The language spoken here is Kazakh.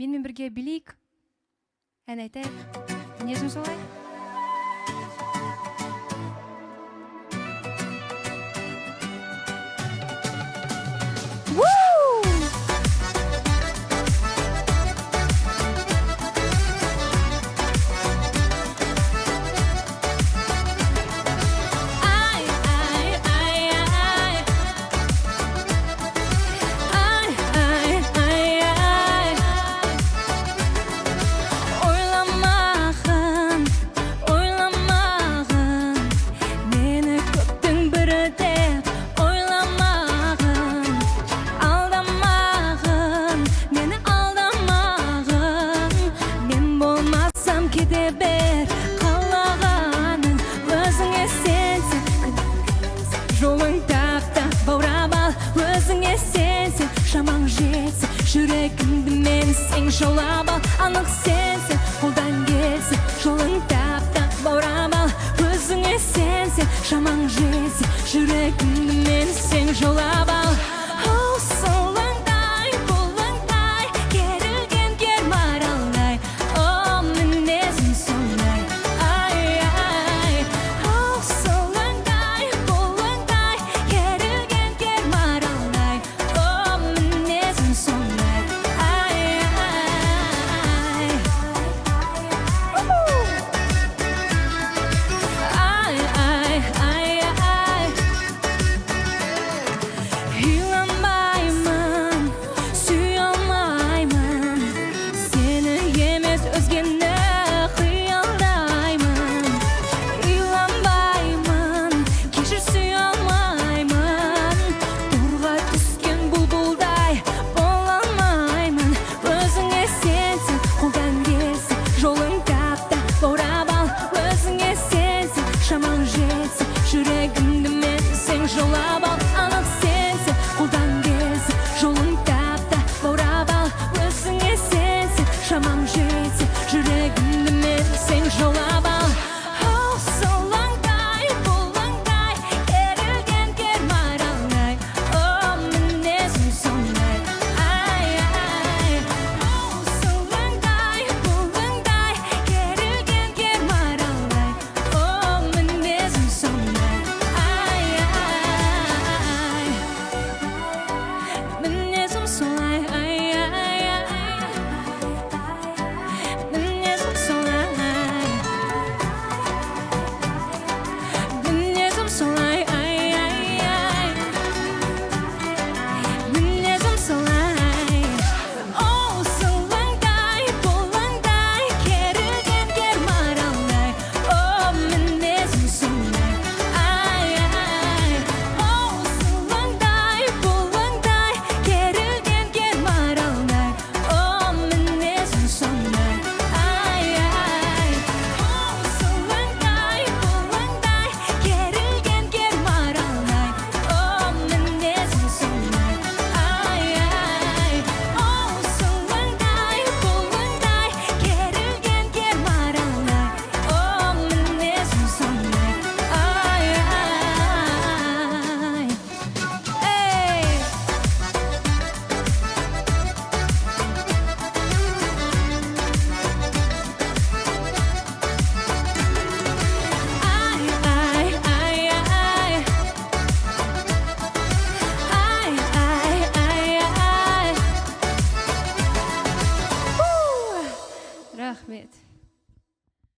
Менімен бірге билейік. Ән айтайық. Мінезім солай. Жолың тапта баурап ал, өзіңе сенсің, шамаң жетсін, жүрегімді мен сен жаулап ал, анық сенсің, қолдан келсін. Жолың тапта баурап ал, өзіңе сенсің, шамаң жетсін, жүрегімді мен сен жаулап ал. Оу, солыңдай, бұлыңдай, керілген кер маралдай, о, мінезім сондай, ай-ай. Оу, солыңдай, бұлыңдай, керілген кер маралдай, о, мінезім сондай, ай-ай. Ай-ай-ай-ай. Үйламаймын, сүй алмаймын, сені емес өзгені қиялдаймын. Үйламаймын, кешір сүй алмаймын, торға түскен бұлбұлдай бола алмаймын. Өзіңе сенсің, қолдан келсін, жолың тапта баурап ал, өзіңе сенсің, шамаң жетсін, жүрегімді мен сен жаулап ал, анық сенсің, қолдан келсін, жолың тапта баурап ал, өзіңе сенсің, шамаң жетсін, жүрегімді мен сен жаулап ал. Оу, солыңдай, бұлыңдай, керілген кер маралдай, о, мінезім сондай, ай-ай. Оу, солыңдай, бұлыңдай, керілген кер маралдай, о, мінезім сондай, ай-ай. Мінезім солай, ай-ай-ай. Мінезім солай. Мінезім солай, ай-ай-ай. Мінезім солай. Оу, солыңдай, бұлыңдай, керілген кер маралдай, о, мінезім сондай, ай-ай. Оу, солыңдай, бұлыңдай, керілген кер маралдай, о, мінезім сондай, ай-ай. Оу, солыңдай, бұлыңдай, керілген кер маралдай, о, мінезім сондай, ай-ай. Оу, солыңдай, бұлыңдай, керілген кер маралдай, о, мінезім сондай, ай-ай. Эй! Ай-ай-ай-ай. Ай-ай-ай-ай. Рахмет.